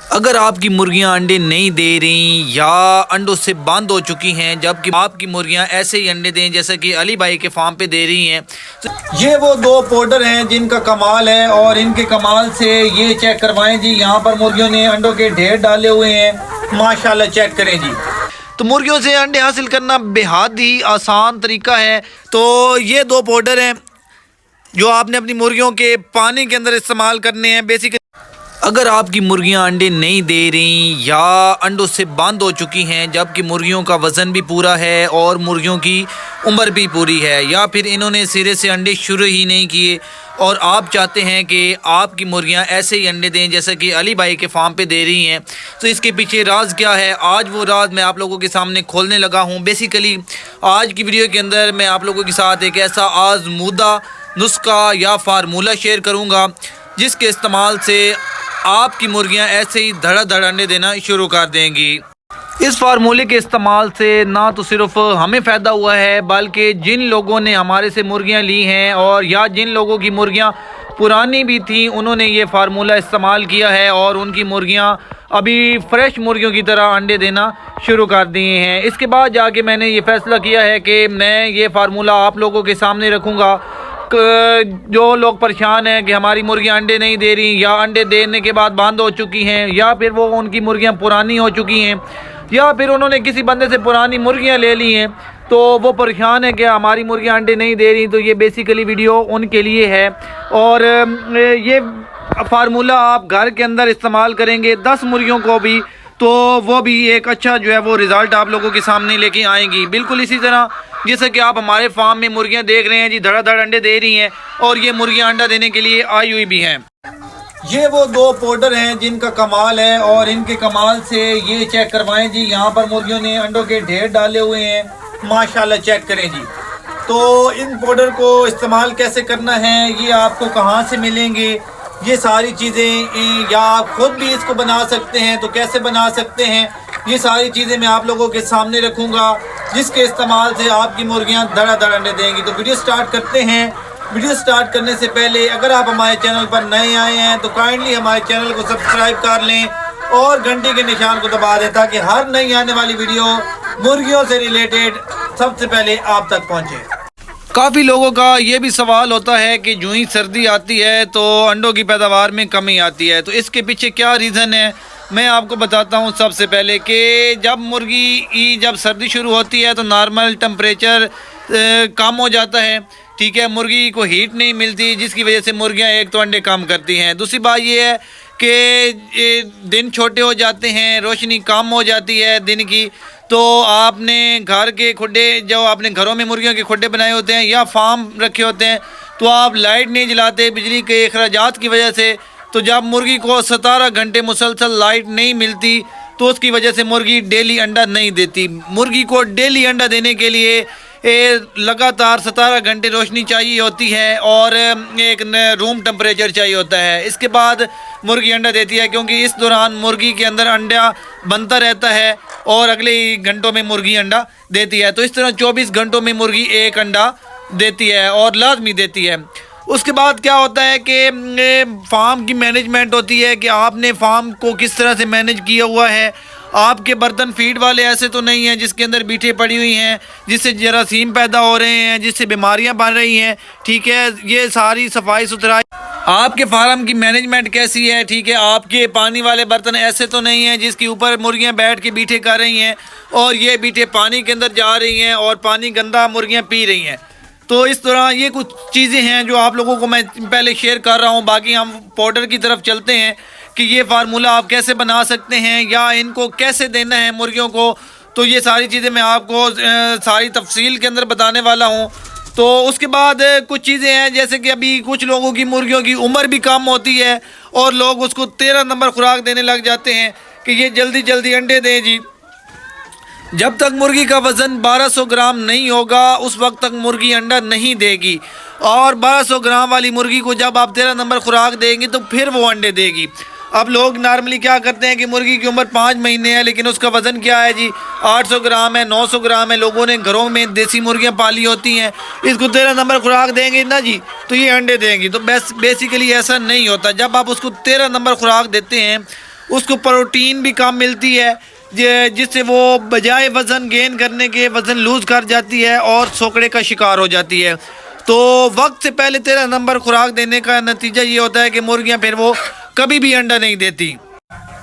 अगर आपकी मुर्गियां अंडे नहीं दे रही या अंडों से बंद हो चुकी हैं, जबकि आपकी मुर्गियां ऐसे ही अंडे दें जैसे कि अली भाई के फार्म पे दे रही हैं, तो ये वो दो पाउडर हैं जिनका कमाल है और इनके कमाल से ये चेक करवाएं जी। यहाँ पर मुर्गियों ने अंडों के ढेर डाले हुए हैं, माशाल्लाह चेक करें जी। तो मुर्गियों से अंडे हासिल करना बेहद ही आसान तरीका है। तो ये दो पाउडर हैं जो आपने अपनी मुर्गियों के पानी के अंदर इस्तेमाल करने हैं। बेसिकली अगर आपकी मुर्गियां अंडे नहीं दे रही या अंडों से बंद हो चुकी हैं, जबकि मुर्गियों का वज़न भी पूरा है और मुर्गियों की उम्र भी पूरी है, या फिर इन्होंने सिरे से अंडे शुरू ही नहीं किए और आप चाहते हैं कि आपकी मुर्गियां ऐसे ही अंडे दें जैसे कि अली भाई के फार्म पे दे रही हैं, तो इसके पीछे राज क्या है, आज वो राज मैं आप लोगों के सामने खोलने लगा हूँ। बेसिकली आज की वीडियो के अंदर मैं आप लोगों के साथ एक ऐसा आज़मूदा नुस्खा या फार्मूला शेयर करूँगा जिसके इस्तेमाल से आपकी मुर्गियां ऐसे ही धड़ाधड़ अंडे देना शुरू कर देंगी। इस फार्मूले के इस्तेमाल से ना तो सिर्फ हमें फ़ायदा हुआ है, बल्कि जिन लोगों ने हमारे से मुर्गियां ली हैं और या जिन लोगों की मुर्गियां पुरानी भी थी, उन्होंने ये फार्मूला इस्तेमाल किया है और उनकी मुर्गियां अभी फ्रेश मुर्गियों की तरह अंडे देना शुरू कर दिए हैं। इसके बाद जाके मैंने ये फ़ैसला किया है कि मैं ये फार्मूला आप लोगों के सामने रखूँगा। जो लोग परेशान हैं कि हमारी मुर्गियां अंडे नहीं दे रही या अंडे देने के बाद बंद हो चुकी हैं, या फिर वो उनकी मुर्गियां पुरानी हो चुकी हैं, या फिर उन्होंने किसी बंदे से पुरानी मुर्गियां ले ली हैं, तो वो परेशान है कि हमारी मुर्गियां अंडे नहीं दे रही, तो ये बेसिकली वीडियो उनके लिए है। और ये फार्मूला आप घर के अंदर इस्तेमाल करेंगे 10 मुर्गियों को भी, तो वो भी एक अच्छा जो है वो रिज़ल्ट आप लोगों के सामने लेके आएंगी। बिल्कुल इसी तरह जैसे कि आप हमारे फार्म में मुर्गियां देख रहे हैं जी, धड़ाधड़ अंडे दे रही हैं और ये मुर्गियां अंडा देने के लिए आई हुई भी हैं। ये वो दो पाउडर हैं जिनका कमाल है और इनके कमाल से ये चेक करवाएं जी। यहाँ पर मुर्गियों ने अंडों के ढेर डाले हुए हैं, माशाल्लाह चेक करें जी। तो इन पाउडर को इस्तेमाल कैसे करना है, ये आपको कहाँ से मिलेंगे, ये सारी चीज़ें, या आप खुद भी इसको बना सकते हैं तो कैसे बना सकते हैं, ये सारी चीज़ें मैं आप लोगों के सामने रखूँगा, जिसके इस्तेमाल से आपकी मुर्गियां धड़ाधड़ अंडे देंगी। तो वीडियो स्टार्ट करते हैं। वीडियो स्टार्ट करने से पहले अगर आप हमारे चैनल पर नए आए हैं तो काइंडली हमारे चैनल को सब्सक्राइब कर लें और घंटी के निशान को दबा दें, ताकि हर नई आने वाली वीडियो मुर्गियों से रिलेटेड सबसे पहले आप तक पहुँचे। काफ़ी लोगों का ये भी सवाल होता है कि जो ही सर्दी आती है तो अंडों की पैदावार में कमी आती है, तो इसके पीछे क्या रीज़न है मैं आपको बताता हूँ। सबसे पहले कि जब मुर्गी की जब सर्दी शुरू होती है तो नॉर्मल टेम्परेचर कम हो जाता है, ठीक है, मुर्गी को हीट नहीं मिलती, जिसकी वजह से मुर्गियाँ एक तो अंडे कम करती हैं। दूसरी बात ये है कि दिन छोटे हो जाते हैं, रोशनी कम हो जाती है दिन की, तो आपने घर के खुड्डे, जो आपने घरों में मुर्गियों के खुड्डे बनाए होते हैं या फार्म रखे होते हैं, तो आप लाइट नहीं जलाते बिजली के अखराजात की वजह से। तो जब मुर्गी को 17 घंटे मुसलसल लाइट नहीं मिलती तो उसकी वजह से मुर्गी डेली अंडा नहीं देती। मुर्गी को डेली अंडा देने के लिए लगातार 17 घंटे रोशनी चाहिए होती है और एक रूम टेम्परेचर चाहिए होता है। इसके बाद मुर्गी अंडा देती है, क्योंकि इस दौरान मुर्गी के अंदर अंडा बनता रहता है और अगले घंटों में मुर्गी अंडा देती है। तो इस तरह 24 घंटों में मुर्गी एक अंडा देती है और लाजमी देती है। उसके बाद क्या होता है कि फार्म की मैनेजमेंट होती है कि आपने फार्म को किस तरह से मैनेज किया हुआ है। आपके बर्तन फीड वाले ऐसे तो नहीं हैं जिसके अंदर बीठे पड़ी हुई हैं, जिससे जरासीम पैदा हो रहे हैं, जिससे बीमारियां बन रही हैं, ठीक है। ये सारी सफाई सुथराई आपके फार्म की मैनेजमेंट कैसी है, ठीक है। आपके पानी वाले बर्तन ऐसे तो नहीं हैं जिसके ऊपर मुर्गियां बैठ के बीठे कर रही हैं और ये बीठे पानी के अंदर जा रही हैं और पानी गंदा मुर्गियाँ पी रही हैं। तो इस तरह ये कुछ चीज़ें हैं जो आप लोगों को मैं पहले शेयर कर रहा हूँ। बाकी हम पाउडर की तरफ चलते हैं कि ये फार्मूला आप कैसे बना सकते हैं या इनको कैसे देना है मुर्गियों को। तो ये सारी चीज़ें मैं आपको सारी तफसील के अंदर बताने वाला हूँ। तो उसके बाद कुछ चीज़ें हैं, जैसे कि अभी कुछ लोगों की मुर्गियों की उम्र भी कम होती है और लोग उसको 13 नंबर खुराक देने लग जाते हैं कि ये जल्दी जल्दी अंडे दें जी। जब तक मुर्गी का वज़न 1200 ग्राम नहीं होगा उस वक्त तक मुर्गी अंडा नहीं देगी, और 1200 ग्राम वाली मुर्गी को जब आप 13 नंबर खुराक देंगे तो फिर वो अंडे देगी। अब लोग नॉर्मली क्या करते हैं कि मुर्गी की उम्र 5 महीने है लेकिन उसका वज़न क्या है जी 800 ग्राम है, 900 ग्राम है। लोगों ने घरों में देसी मुर्गियां पाली होती हैं, इसको 13 नंबर खुराक देंगे ना जी तो ये अंडे देंगी। तो बेसिकली ऐसा नहीं होता। जब आप उसको 13 नंबर खुराक देते हैं उसको प्रोटीन भी कम मिलती है, जिससे वो बजाय वज़न गेन करने के वज़न लूज़ कर जाती है और सोकड़े का शिकार हो जाती है। तो वक्त से पहले 13 नंबर खुराक देने का नतीजा ये होता है कि मुर्गियाँ फिर वो कभी भी अंडा नहीं देती।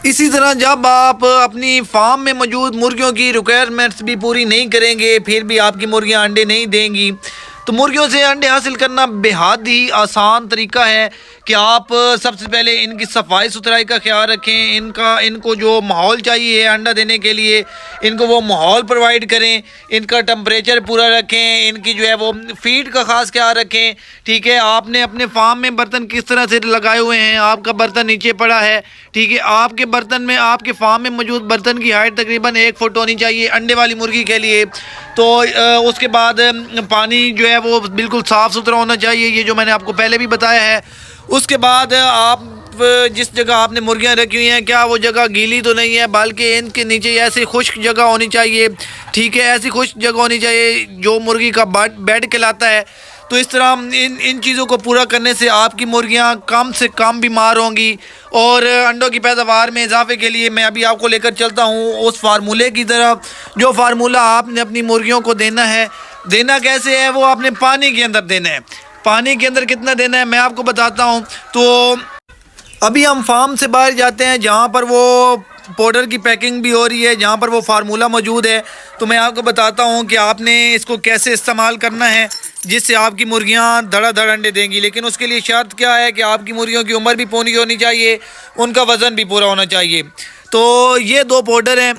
इसी तरह जब आप अपनी फार्म में मौजूद मुर्गियों की रिक्वायरमेंट्स भी पूरी नहीं करेंगे, फिर भी आपकी मुर्गियाँ अंडे नहीं देंगी, तो मुर्गियों से अंडे हासिल करना बेहद ही आसान तरीका है कि आप सबसे पहले इनकी सफाई सुथराई का ख्याल रखें। इनको जो माहौल चाहिए अंडा देने के लिए, इनको वो माहौल प्रोवाइड करें, इनका टेम्परेचर पूरा रखें, इनकी जो है वो फीड का ख़ास ख्याल रखें। ठीक है, आपने अपने फार्म में बर्तन किस तरह से लगाए हुए हैं, आपका बर्तन नीचे पड़ा है, ठीक है, आपके बर्तन में, आपके फार्म में मौजूद बर्तन की हाइट तकरीबन 1 फुट होनी चाहिए अंडे वाली मुर्गी के लिए। तो उसके बाद पानी जो है वो बिल्कुल साफ़ सुथरा होना चाहिए, ये जो मैंने आपको पहले भी बताया है। उसके बाद आप जिस जगह आपने मुर्गियां रखी हुई हैं, क्या वो जगह गीली तो नहीं है, बल्कि इनके नीचे ऐसी खुश्क जगह होनी चाहिए। ठीक है, ऐसी खुश्क जगह होनी चाहिए जो मुर्गी का बेड कहलाता है। तो इस तरह इन चीज़ों को पूरा करने से आपकी मुर्गियां कम से कम बीमार होंगी और अंडों की पैदावार में इजाफे के लिए मैं अभी आपको लेकर चलता हूं उस फार्मूले की तरफ, जो फार्मूला आपने अपनी मुर्गियों को देना है। देना कैसे है, वो आपने पानी के अंदर देना है। पानी के अंदर कितना देना है मैं आपको बताता हूँ। तो अभी हम फार्म से बाहर जाते हैं जहाँ पर वो पाउडर की पैकिंग भी हो रही है, जहाँ पर वो फार्मूला मौजूद है। तो मैं आपको बताता हूँ कि आपने इसको कैसे इस्तेमाल करना है जिससे आपकी मुर्गियाँ धड़ाधड़ अंडे देंगी। लेकिन उसके लिए शर्त क्या है कि आपकी मुर्गियों की उम्र भी पूरी होनी चाहिए, उनका वज़न भी पूरा होना चाहिए। तो ये 2 पाउडर हैं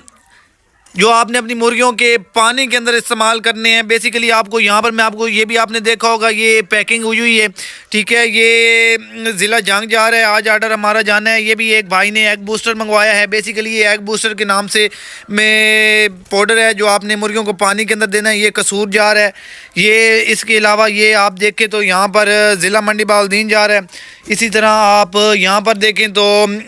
जो आपने अपनी मुर्गियों के पानी के अंदर इस्तेमाल करने हैं। बेसिकली आपको यहाँ पर मैं आपको ये भी आपने देखा होगा, ये पैकिंग हुई हुई है। ठीक है, ये ज़िला जंग जा रहा है, आज आर्डर हमारा जाना है। ये भी एक भाई ने एग बूस्टर मंगवाया है। बेसिकली ये एग बूस्टर के नाम से में पाउडर है जो आपने मुर्गियों को पानी के अंदर देना है। ये कसूर जा रहा है। ये इसके अलावा ये आप देखें तो यहाँ पर ज़िला मंडी बहाउद्दीन जा रहा है। इसी तरह आप यहाँ पर देखें तो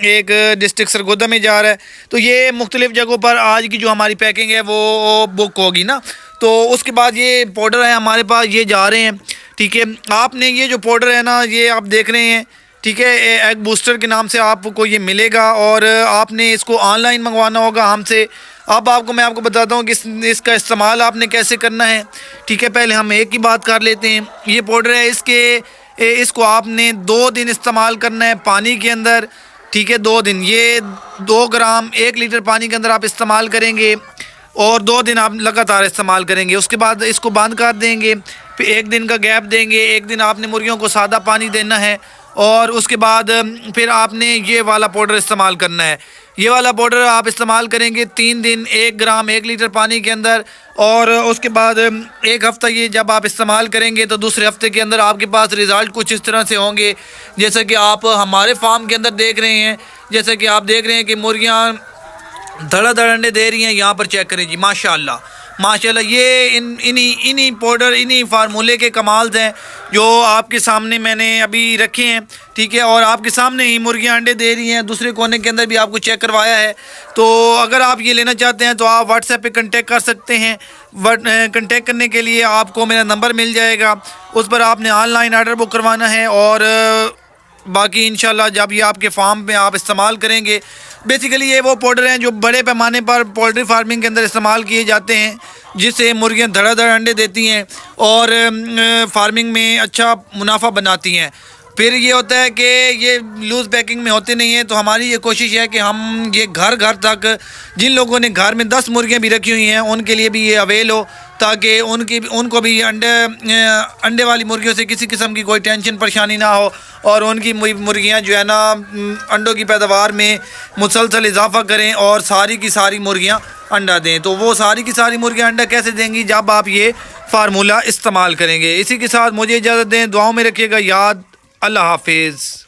एक डिस्ट्रिक्ट सरगोदा में जा रहा है। तो ये मुख्तलिफ़ जगहों पर आज की जो हमारी पैकिंग है वो बुक होगी ना। तो उसके बाद ये पाउडर है हमारे पास, ये जा रहे हैं। ठीक है, आपने ये जो पाउडर है ना, ये आप देख रहे हैं, ठीक है, एग बूस्टर के नाम से आपको ये मिलेगा और आपने इसको ऑनलाइन मंगवाना होगा हमसे। अब मैं आपको बताता हूँ कि इसका इस्तेमाल आपने कैसे करना है। ठीक है, पहले हम एक की बात कर लेते हैं। ये पाउडर है, इसको आपने 2 दिन इस्तेमाल करना है पानी के अंदर। ठीक है, 2 दिन, ये 2 ग्राम 1 लीटर पानी के अंदर आप इस्तेमाल करेंगे और 2 दिन आप लगातार इस्तेमाल करेंगे। उसके बाद इसको बंद कर देंगे, फिर 1 दिन का गैप देंगे। 1 दिन आपने मुर्गियों को सादा पानी देना है और उसके बाद फिर आपने ये वाला पाउडर इस्तेमाल करना है। ये वाला पाउडर आप इस्तेमाल करेंगे 3 दिन 1 ग्राम 1 लीटर पानी के अंदर और उसके बाद 1 हफ़्ता ये जब आप इस्तेमाल करेंगे तो दूसरे हफ्ते के अंदर आपके पास रिज़ल्ट कुछ इस तरह से होंगे जैसे कि आप हमारे फार्म के अंदर देख रहे हैं। जैसे कि आप देख रहे हैं कि मुर्गियाँ धड़ाधड़ अंडे दे रही हैं। यहाँ पर चेक करें जी, माशाल्लाह माशाल्लाह। ये इन्हीं पाउडर, इन्हीं फार्मूले के कमाल हैं जो आपके सामने मैंने अभी रखे हैं। ठीक है, और आपके सामने ही मुर्गियाँ अंडे दे रही हैं। दूसरे कोने के अंदर भी आपको चेक करवाया है। तो अगर आप ये लेना चाहते हैं तो आप व्हाट्सएप पे कांटेक्ट कर सकते हैं। कांटेक्ट करने के लिए आपको मेरा नंबर मिल जाएगा, उस पर आपने ऑनलाइन आर्डर बुक करवाना है और बाकी इंशाल्लाह जब ये आपके फार्म में आप इस्तेमाल करेंगे। बेसिकली ये वो पाउडर हैं जो बड़े पैमाने पर पोल्ट्री फार्मिंग के अंदर इस्तेमाल किए जाते हैं, जिससे मुर्गियाँ धड़ाधड़ अंडे देती हैं और फार्मिंग में अच्छा मुनाफा बनाती हैं। फिर ये होता है कि ये लूज़ पैकिंग में होते नहीं हैं। तो हमारी ये कोशिश है कि हम ये घर घर तक, जिन लोगों ने घर में 10 मुर्गियाँ भी रखी हुई हैं उनके लिए भी ये अवेल हो, ताकि उनको भी अंडे वाली मुर्गियों से किसी किस्म की कोई टेंशन परेशानी ना हो और उनकी मुर्गियाँ जो है ना अंडों की पैदावार में मुसलसल इजाफा करें और सारी की सारी मुर्गियाँ अंडा दें। तो वो सारी की सारी मुर्गियाँ अंडा कैसे देंगी, जब आप ये फार्मूला इस्तेमाल करेंगे। इसी के साथ मुझे इजाज़त दें, दुआओं में रखिएगा याद। अल्लाह हाफिज़।